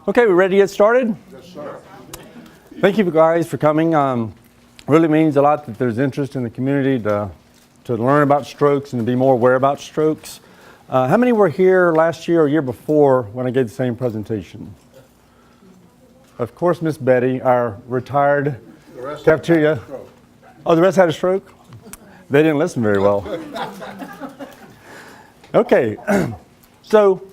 Okay, we ready to get started? Yes, sir. Thank you guys for coming. Really means a lot that there's interest in the community to learn about strokes and to be more aware about strokes. How many were here last year or year before when I gave the same presentation? Of course, Miss Betty, our retired cafeteria. Oh, the rest had a stroke? They didn't listen very well. Okay, so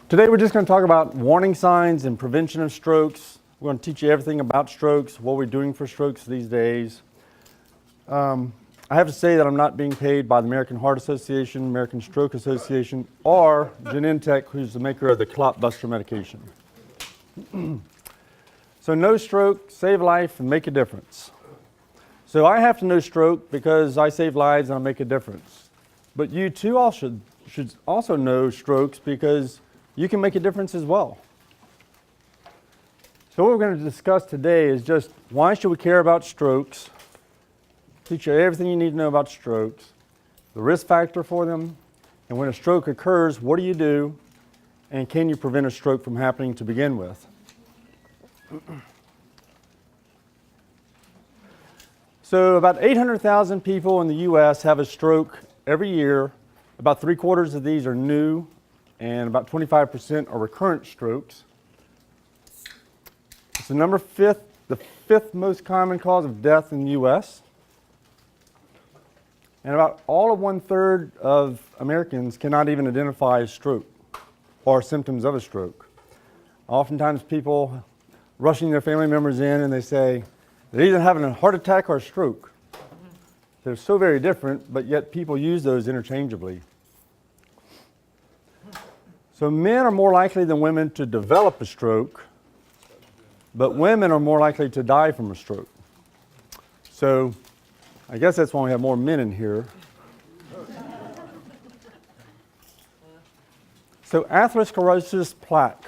today we're just going to talk about warning signs and prevention of strokes. We're going to teach you everything about strokes, what we're doing for strokes these days. I have to say that I'm not being paid by the American Heart Association, American Stroke Association, or Genentech, who's the maker of the clot buster medication. So know stroke, save life, and make a difference. So I have to know stroke because I save lives and I make a difference. But you too all should also know strokes because you can make a difference as well. So what we're going to discuss today is just why should we care about strokes, teach you everything you need to know about strokes, the risk factor for them, and when a stroke occurs, what do, and can you prevent a stroke from happening to begin with? So about 800,000 people in the U.S. have a stroke every year. About 3/4 of these are new, and about 25% are recurrent strokes. It's the fifth most common cause of death in the U.S. And about all of 1/3 of Americans cannot even identify a stroke or symptoms of a stroke. Oftentimes people rushing their family members in and they say they're either having a heart attack or a stroke. They're so very different, but yet people use those interchangeably. So men are more likely than women to develop a stroke, but women are more likely to die from a stroke. So I guess that's why we have more men in here. So atherosclerosis plaque.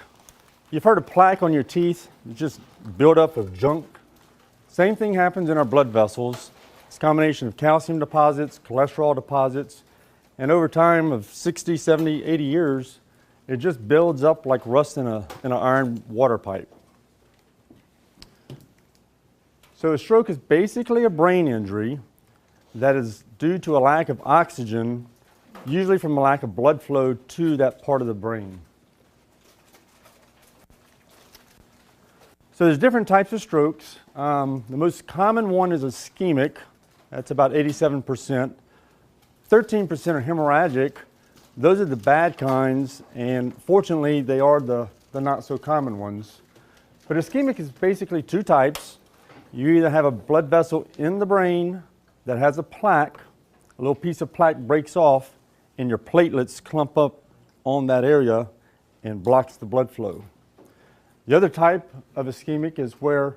You've heard of plaque on your teeth, it's just buildup of junk. Same thing happens in our blood vessels. It's a combination of calcium deposits, cholesterol deposits, and over time of 60, 70, 80 years, it just builds up like rust in an iron water pipe. So a stroke is basically a brain injury that is due to a lack of oxygen, usually from a lack of blood flow to that part of the brain. So there's different types of strokes. The most common one is ischemic. That's about 87%. 13% are hemorrhagic. Those are the bad kinds, and fortunately they are the not so common ones. But ischemic is basically two types. You either have a blood vessel in the brain that has a plaque, a little piece of plaque breaks off, and your platelets clump up on that area and blocks the blood flow. The other type of ischemic is where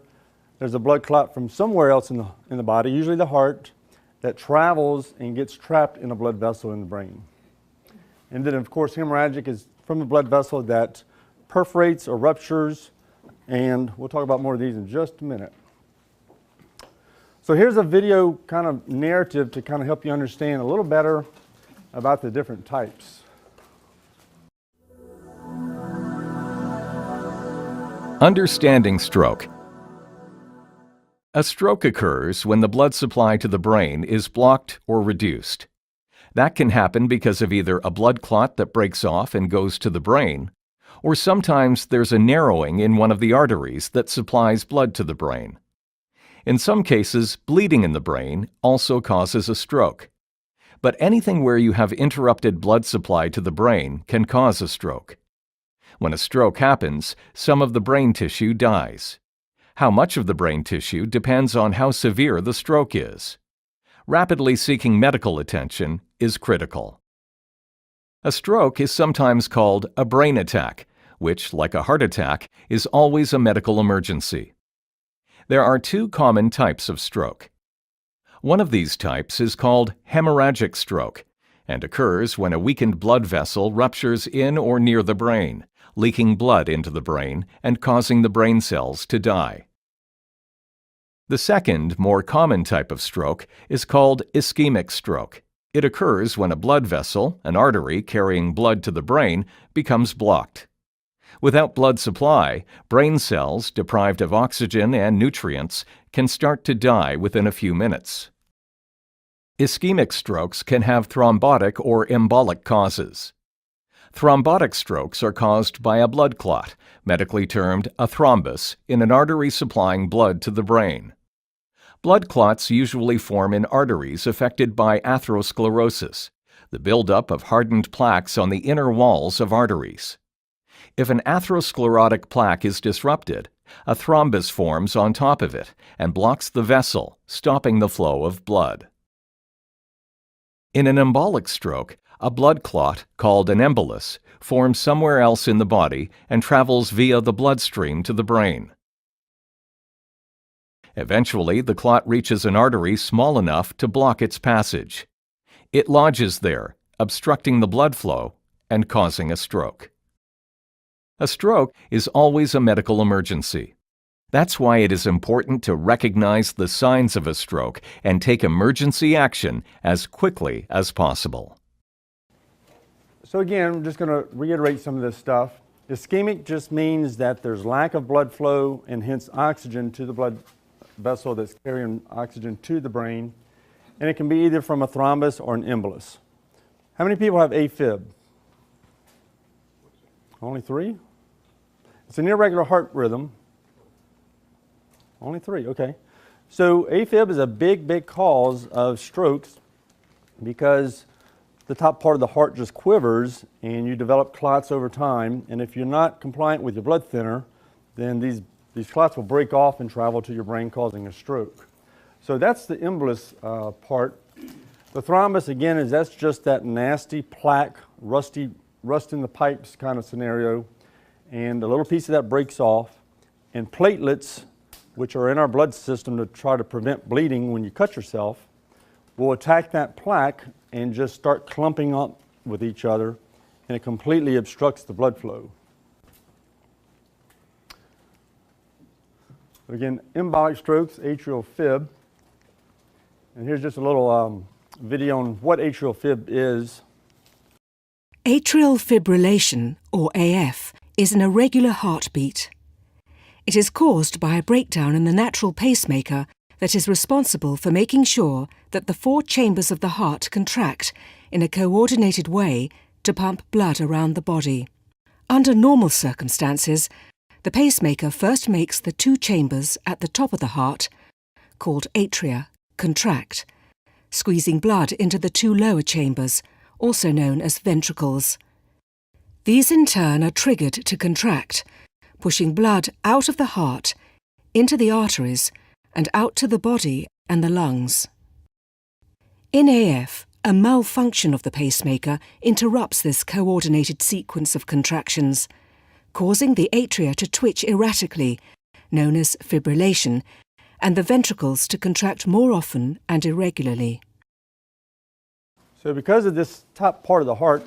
there's a blood clot from somewhere else in the body, usually the heart, that travels and gets trapped in a blood vessel in the brain. And then, of course, hemorrhagic is from a blood vessel that perforates or ruptures, and we'll talk about more of these in just a minute. So here's a video kind of narrative to kind of help you understand a little better about the different types. Understanding stroke. A stroke occurs when the blood supply to the brain is blocked or reduced. That can happen because of either a blood clot that breaks off and goes to the brain, or sometimes there's a narrowing in one of the arteries that supplies blood to the brain. In some cases, bleeding in the brain also causes a stroke. But anything where you have interrupted blood supply to the brain can cause a stroke. When a stroke happens, some of the brain tissue dies. How much of the brain tissue depends on how severe the stroke is. Rapidly seeking medical attention is critical. A stroke is sometimes called a brain attack, which, like a heart attack, is always a medical emergency. There are two common types of stroke. One of these types is called hemorrhagic stroke and occurs when a weakened blood vessel ruptures in or near the brain, leaking blood into the brain and causing the brain cells to die. The second, more common type of stroke is called ischemic stroke. It occurs when a blood vessel, an artery carrying blood to the brain, becomes blocked. Without blood supply, brain cells deprived of oxygen and nutrients can start to die within a few minutes. Ischemic strokes can have thrombotic or embolic causes. Thrombotic strokes are caused by a blood clot, medically termed a thrombus, in an artery supplying blood to the brain. Blood clots usually form in arteries affected by atherosclerosis, the buildup of hardened plaques on the inner walls of arteries. If an atherosclerotic plaque is disrupted, a thrombus forms on top of it and blocks the vessel, stopping the flow of blood. In an embolic stroke, a blood clot, called an embolus, forms somewhere else in the body and travels via the bloodstream to the brain. Eventually, the clot reaches an artery small enough to block its passage. It lodges there, obstructing the blood flow and causing a stroke. A stroke is always a medical emergency. That's why it is important to recognize the signs of a stroke and take emergency action as quickly as possible. So again, I'm just going to reiterate some of this stuff. Ischemic just means that there's lack of blood flow and hence oxygen to the blood vessel that's carrying oxygen to the brain. And it can be either from a thrombus or an embolus. How many people have AFib? Only 3? It's an irregular heart rhythm. Only 3, okay. So AFib is a big cause of strokes because the top part of the heart just quivers and you develop clots over time. And if you're not compliant with your blood thinner, then these clots will break off and travel to your brain, causing a stroke. So that's the embolus part. The thrombus, again, that's just that nasty plaque, rust in the pipes kind of scenario. And a little piece of that breaks off. And platelets, which are in our blood system to try to prevent bleeding when you cut yourself, will attack that plaque and just start clumping up with each other, and it completely obstructs the blood flow. Again, embolic strokes, atrial fib. And here's just a little video on what atrial fib is. Atrial fibrillation, or AF, is an irregular heartbeat. It is caused by a breakdown in the natural pacemaker that is responsible for making sure that the 4 chambers of the heart contract in a coordinated way to pump blood around the body. Under normal circumstances, the pacemaker first makes the 2 chambers at the top of the heart, called atria, contract, squeezing blood into the 2 lower chambers, also known as ventricles. These in turn are triggered to contract, pushing blood out of the heart, into the arteries, and out to the body and the lungs. In AF, a malfunction of the pacemaker interrupts this coordinated sequence of contractions, causing the atria to twitch erratically, known as fibrillation, and the ventricles to contract more often and irregularly. So because of this top part of the heart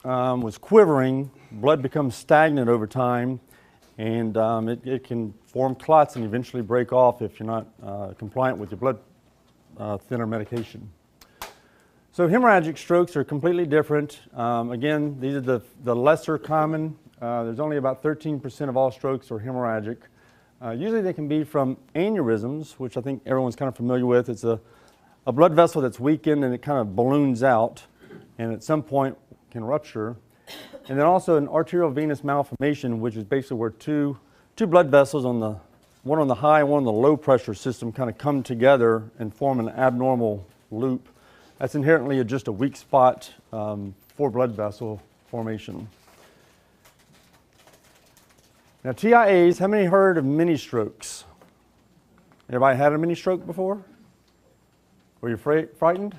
was quivering, blood becomes stagnant over time, and it can form clots and eventually break off if you're not compliant with your blood thinner medication. So hemorrhagic strokes are completely different. Again, these are the lesser common. There's only about 13% of all strokes are hemorrhagic. Usually they can be from aneurysms, which I think everyone's kind of familiar with. It's a blood vessel that's weakened and it kind of balloons out and at some point can rupture. And then also an arterial venous malformation, which is basically where two blood vessels, one on the high and one on the low pressure system, kind of come together and form an abnormal loop. That's inherently just a weak spot for blood vessel formation. Now TIAs, how many heard of mini strokes? Everybody had a mini stroke before? Were you frightened?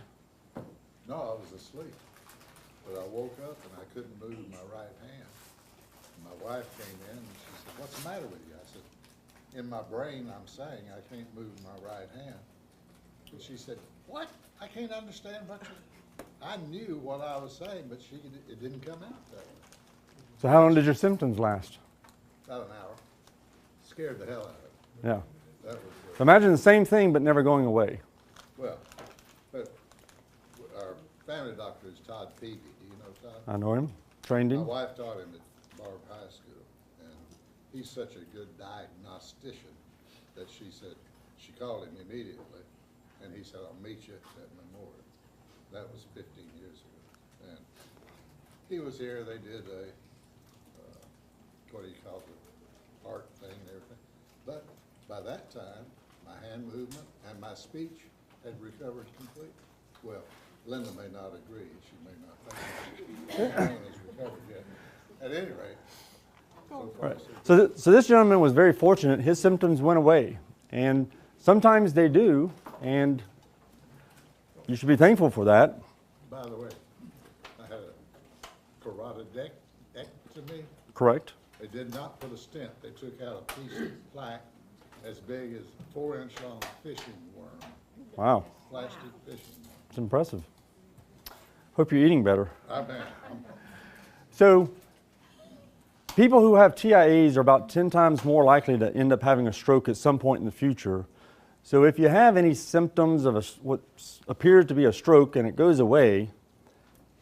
No, I was asleep. But I woke up and I couldn't move my right hand. And my wife came in and she said, "What's the matter with you?" I said, "In my brain I'm saying I can't move my right hand." And she said, "What? I can't understand what you..." I knew what I was saying, but it didn't come out that way. So how long did your symptoms last? About an hour. Scared the hell out of me. Yeah. That was So imagine the same thing but never going away. well, but our family doctor is Todd Peavy. Do you know Todd? I know him, trained My him. wife taught him at Barb High School. he's such a good diagnostician that she said, she called him immediately, and he said, I'll meet you at Memorial. That was 15 years ago. And he was here, they did a, what do you call it, art thing and everything. But by that time, my hand movement and my speech had recovered completely. Well, Linda may not agree, she may not think that has recovered yet. At any rate, so far, right. So this gentleman was very fortunate. His symptoms went away, and sometimes they do, and you should be thankful for that. by the way, I had a carotidectomy. Correct. They did not put a stent. They took out a piece of plaque as big as 4-inch long fishing worm. Wow. Plastic fishing worm. It's impressive. Hope you're eating better. I bet. So, people who have TIAs are about 10 times more likely to end up having a stroke at some point in the future. So if you have any symptoms of what appears to be a stroke and it goes away,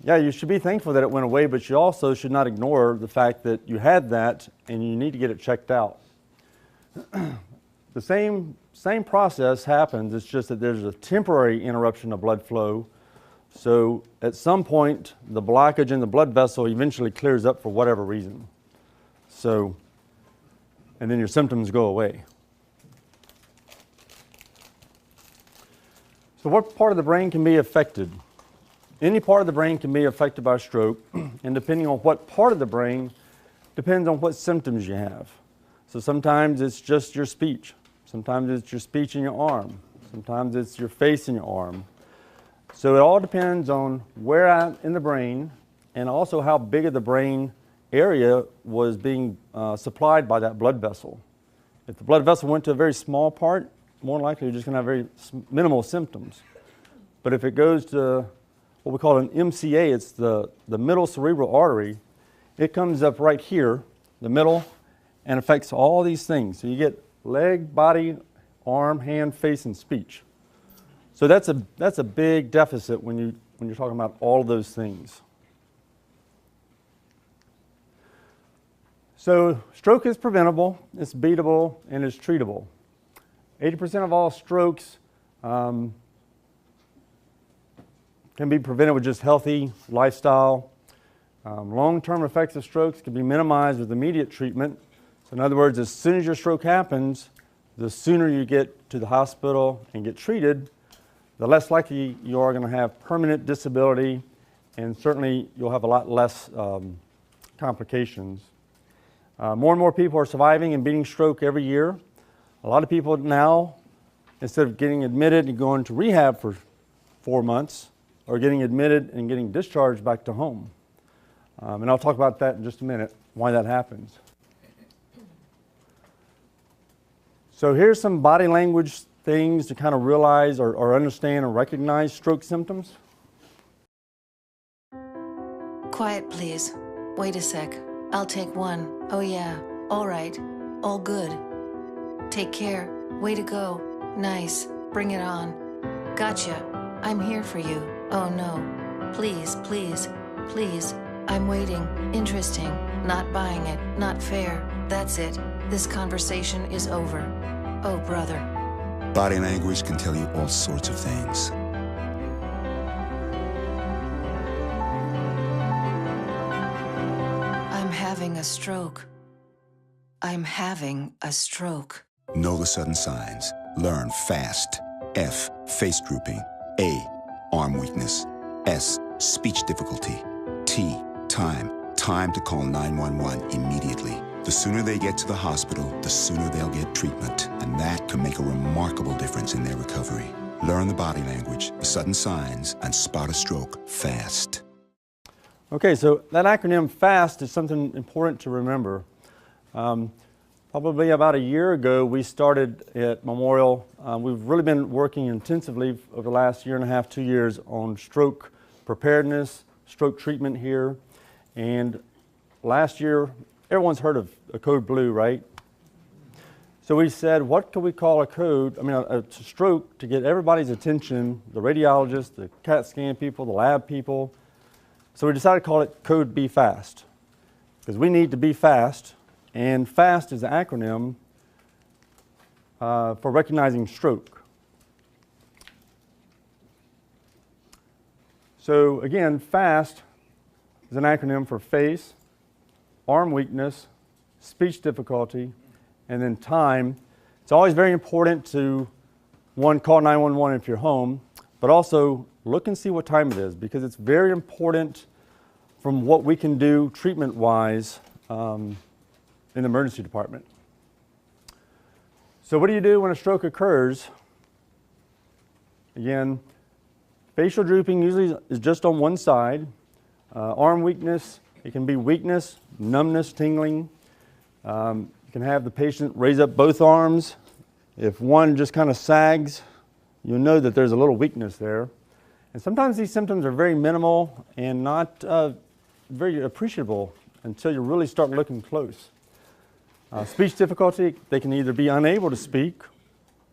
yeah, you should be thankful that it went away, but you also should not ignore the fact that you had that and you need to get it checked out. The same process happens, it's just that there's a temporary interruption of blood flow. So at some point, the blockage in the blood vessel eventually clears up for whatever reason. So, and then your symptoms go away. So what part of the brain can be affected? Any part of the brain can be affected by stroke, and depending on what part of the brain, depends on what symptoms you have. So sometimes it's just your speech. Sometimes it's your speech in your arm. Sometimes it's your face in your arm. So it all depends on where at in the brain, and also how big of the brain area was being supplied by that blood vessel. If the blood vessel went to a very small part, more likely you're just going to have very minimal symptoms. But if it goes to what we call an MCA, it's the middle cerebral artery, it comes up right here, the middle, and affects all these things. So you get leg, body, arm, hand, face, and speech. So that's a big deficit when you're talking about all of those things. So stroke is preventable, it's beatable, and it's treatable. 80% of all strokes can be prevented with just healthy lifestyle. Long-term effects of strokes can be minimized with immediate treatment. So in other words, as soon as your stroke happens, the sooner you get to the hospital and get treated, the less likely you are going to have permanent disability, and certainly you'll have a lot less complications. More and more people are surviving and beating stroke every year. A lot of people now, instead of getting admitted and going to rehab for 4 months, are getting admitted and getting discharged back to home. And I'll talk about that in just a minute, why that happens. So here's some body language things to kind of realize or understand and recognize stroke symptoms. Quiet, please. Wait a sec. I'll take one. Oh yeah. All right. All good. Take care. Way to go. Nice. Bring it on. Gotcha. I'm here for you. Oh no. Please, please, please. I'm waiting. Interesting. Not buying it. Not fair. That's it. This conversation is over. Oh, brother. Body language can tell you all sorts of things. I'm having a stroke. I'm having a stroke. Know the sudden signs. Learn fast. F. Face drooping. A. Arm weakness. S. Speech difficulty. T. Time. Time to call 911 immediately. The sooner they get to the hospital, the sooner they'll get treatment, and that can make a remarkable difference in their recovery. Learn the body language, the sudden signs, and spot a stroke fast. Okay, so that acronym FAST is something important to remember. Probably about a year ago, we started at Memorial. We've really been working intensively over the last year and a half, 2 years on stroke preparedness, stroke treatment here. And last year, everyone's heard of a code blue, right? So we said, what could we call a stroke to get everybody's attention, the radiologists, the CAT scan people, the lab people. So we decided to call it code Be Fast, because we need to be fast and FAST is the acronym for recognizing stroke. So again, FAST is an acronym for face, arm weakness, speech difficulty, and then time. It's always very important to, one, call 911 if you're home, but also look and see what time it is, because it's very important from what we can do treatment-wise in the emergency department. So what do you do when a stroke occurs? Again, facial drooping usually is just on one side. Arm weakness, it can be weakness, numbness, tingling. You can have the patient raise up both arms. If one just kind of sags, you'll know that there's a little weakness there. And sometimes these symptoms are very minimal and not very appreciable until you really start looking close. Speech difficulty, they can either be unable to speak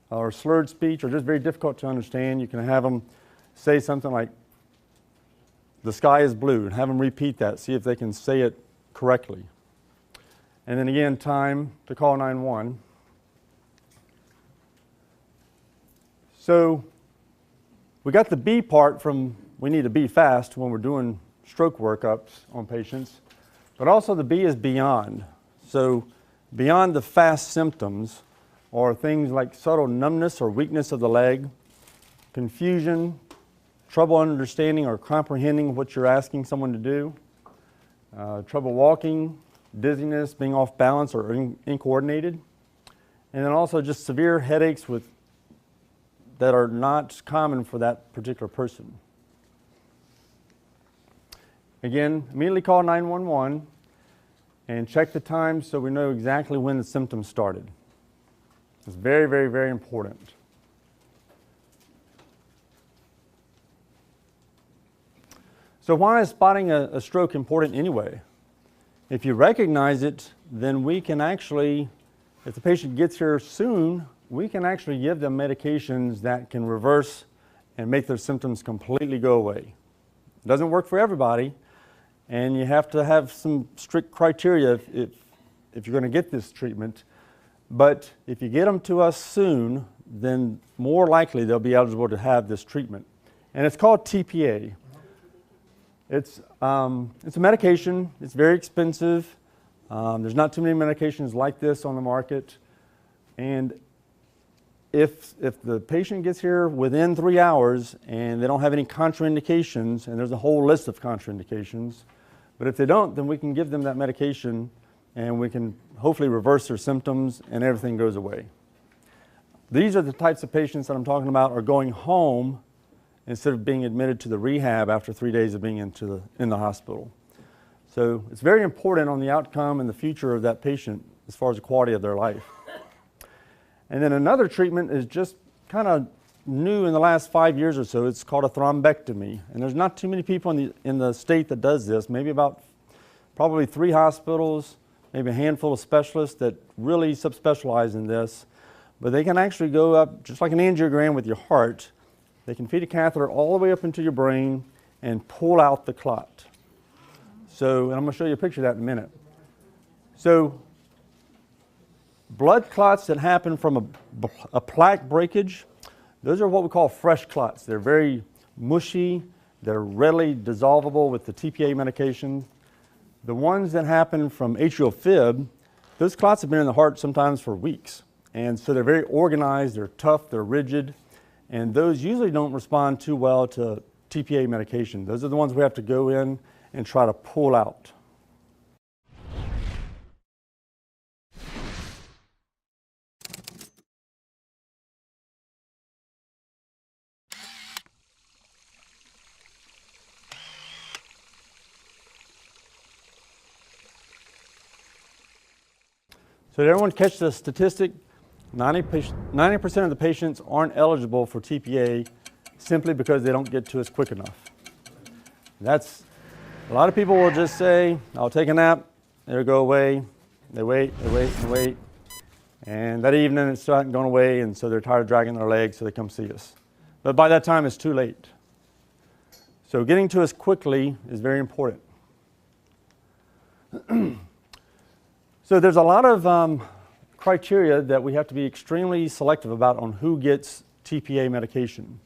or slurred speech or just very difficult to understand. You can have them say something like, "The sky is blue," and have them repeat that, see if they can say it correctly. And then again, time to call 911. So we got the B part from we need to be fast when we're doing stroke workups on patients, but also the B is beyond. So beyond the fast symptoms are things like subtle numbness or weakness of the leg, confusion, trouble understanding or comprehending what you're asking someone to do, trouble walking, dizziness, being off balance or incoordinated, and then also just severe headaches that are not common for that particular person. Again, immediately call 911 and check the time so we know exactly when the symptoms started. It's very, very, very important. So why is spotting a stroke important anyway? If you recognize it, then we can actually, if the patient gets here soon, we can actually give them medications that can reverse and make their symptoms completely go away. It doesn't work for everybody, and you have to have some strict criteria if you're going to get this treatment. But if you get them to us soon, then more likely they'll be eligible to have this treatment. And it's called TPA. It's a medication. It's very expensive. There's not too many medications like this on the market. And if the patient gets here within 3 hours and they don't have any contraindications, and there's a whole list of contraindications, but if they don't, then we can give them that medication and we can hopefully reverse their symptoms and everything goes away. These are the types of patients that I'm talking about are going home instead of being admitted to the rehab after 3 days of being in the hospital. So it's very important on the outcome and the future of that patient as far as the quality of their life. And then another treatment is just kind of new in the last 5 years or so. It's called a thrombectomy. And there's not too many people in the state that does this, maybe probably 3 hospitals, maybe a handful of specialists that really subspecialize in this. But they can actually go up, just like an angiogram with your heart, they can feed a catheter all the way up into your brain and pull out the clot. So, and I'm going to show you a picture of that in a minute. So, blood clots that happen from a plaque breakage, those are what we call fresh clots. They're very mushy, they're readily dissolvable with the TPA medication. The ones that happen from atrial fib, those clots have been in the heart sometimes for weeks. And so they're very organized, they're tough, they're rigid, and those usually don't respond too well to TPA medication. Those are the ones we have to go in and try to pull out. So did everyone catch the statistic? 90% of the patients aren't eligible for TPA simply because they don't get to us quick enough. A lot of people will just say, I'll take a nap, it'll go away. They wait, they wait, they wait. And that evening it's not going away, and so they're tired of dragging their legs, so they come see us. But by that time it's too late. So getting to us quickly is very important. So there's a lot of criteria that we have to be extremely selective about on who gets TPA medication.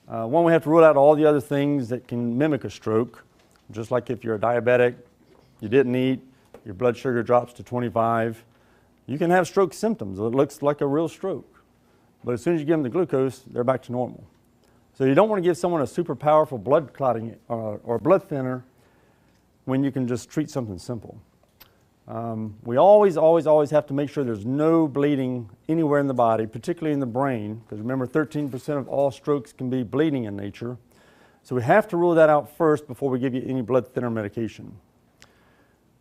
One, we have to rule out all the other things that can mimic a stroke, just like if you're a diabetic, you didn't eat, your blood sugar drops to 25. You can have stroke symptoms. It looks like a real stroke. But as soon as you give them the glucose, they're back to normal. So you don't want to give someone a super powerful blood clotting or blood thinner when you can just treat something simple. We always have to make sure there's no bleeding anywhere in the body, particularly in the brain, because remember 13% of all strokes can be bleeding in nature. So we have to rule that out first before we give you any blood thinner medication.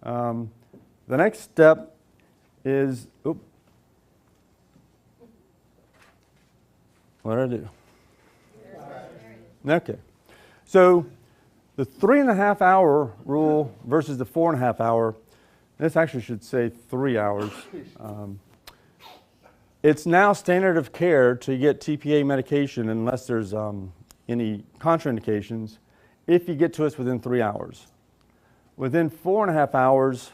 The next step is, what did I do? Okay. So the 3.5 hour rule versus the 4.5 hour, this actually should say 3 hours. It's now standard of care to get TPA medication unless there's any contraindications if you get to us within 3 hours. Within 4.5 hours,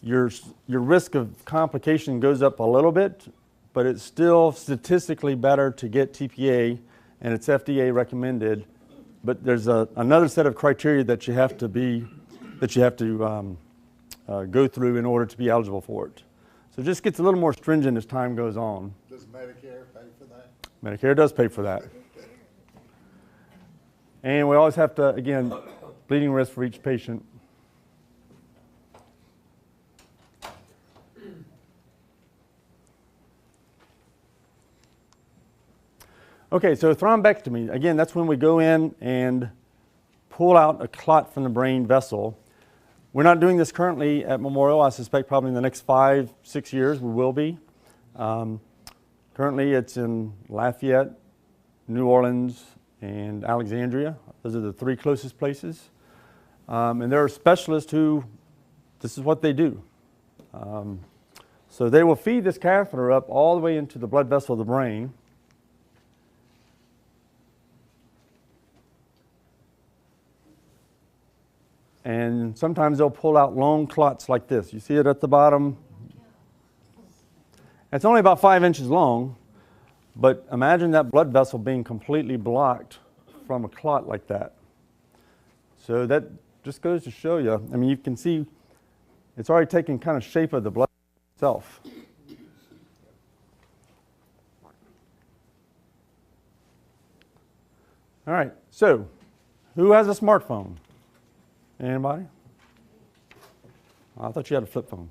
your risk of complication goes up a little bit, but it's still statistically better to get TPA, and it's FDA recommended. But there's another set of criteria that you have to go through in order to be eligible for it. So it just gets a little more stringent as time goes on. Does Medicare pay for that? Medicare does pay for that. And we always have to, again, bleeding risk for each patient. Okay, so thrombectomy, again, that's when we go in and pull out a clot from the brain vessel. We're not doing this currently at Memorial. I suspect probably in the next 5-6 years we will be. Currently it's in Lafayette, New Orleans, and Alexandria. Those are the 3 closest places. And there are specialists who, this is what they do. So they will feed this catheter up all the way into the blood vessel of the brain. And sometimes they'll pull out long clots like this. You see it at the bottom? It's only about 5 inches long, but imagine that blood vessel being completely blocked from a clot like that. So that just goes to show you, I mean, you can see it's already taken kind of shape of the blood itself. All right, so who has a smartphone? Anybody? I thought you had a flip phone.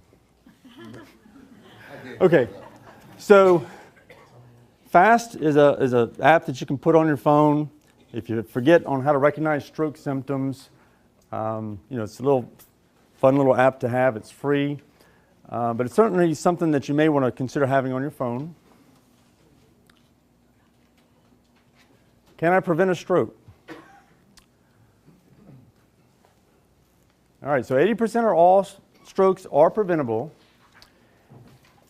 Okay, so FAST is a app that you can put on your phone if you forget on how to recognize stroke symptoms. It's a fun little app to have. It's free, but it's certainly something that you may want to consider having on your phone. Can I prevent a stroke? All right, so 80% of all strokes are preventable.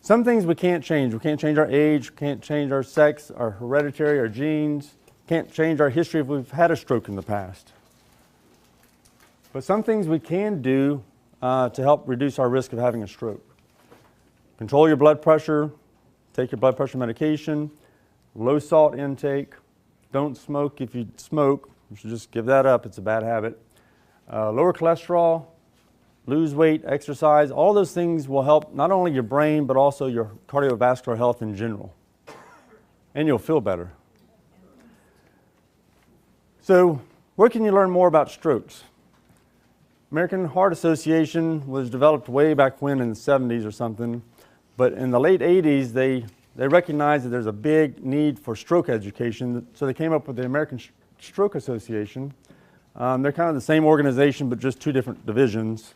Some things we can't change. We can't change our age, can't change our sex, our hereditary, our genes, can't change our history if we've had a stroke in the past. But some things we can do to help reduce our risk of having a stroke. Control your blood pressure, take your blood pressure medication, low salt intake, don't smoke. If you smoke, you should just give that up. It's a bad habit. Lower cholesterol, lose weight, exercise, all those things will help not only your brain, but also your cardiovascular health in general. And you'll feel better. So, where can you learn more about strokes? American Heart Association was developed way back when in the 70s or something, but in the late 80s they recognized that there's a big need for stroke education, so they came up with the American Stroke Association. They're kind of the same organization, but just 2 different divisions.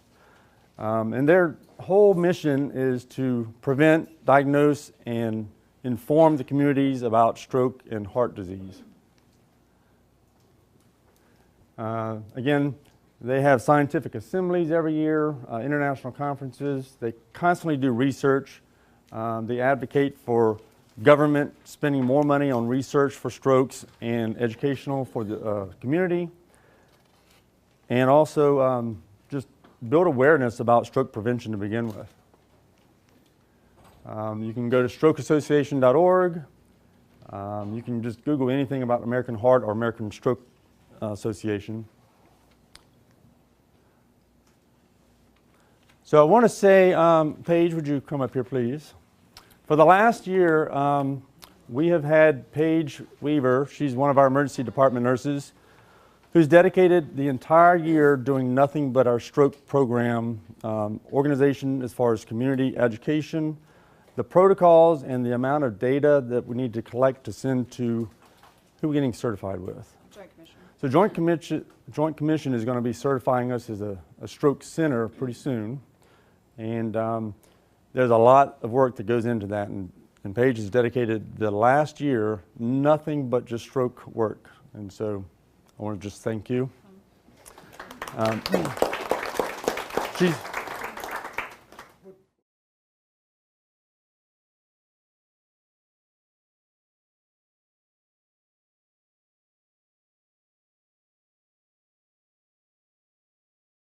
And their whole mission is to prevent, diagnose, and inform the communities about stroke and heart disease. Again, they have scientific assemblies every year, international conferences. They constantly do research. They advocate for government spending more money on research for strokes and educational for the community. And also just build awareness about stroke prevention to begin with. You can go to strokeassociation.org. You can just Google anything about American Heart or American Stroke Association. So I want to say, Paige, would you come up here, please? For the last year, we have had Paige Weaver, she's one of our emergency department nurses, who's dedicated the entire year doing nothing but our stroke program organization as far as community education, the protocols, and the amount of data that we need to collect to send to who we're getting certified with. Joint Commission. So Joint Commission is going to be certifying us as a stroke center pretty soon. And there's a lot of work that goes into that. And Paige has dedicated the last year nothing but just stroke work. And so I want to just thank you. She's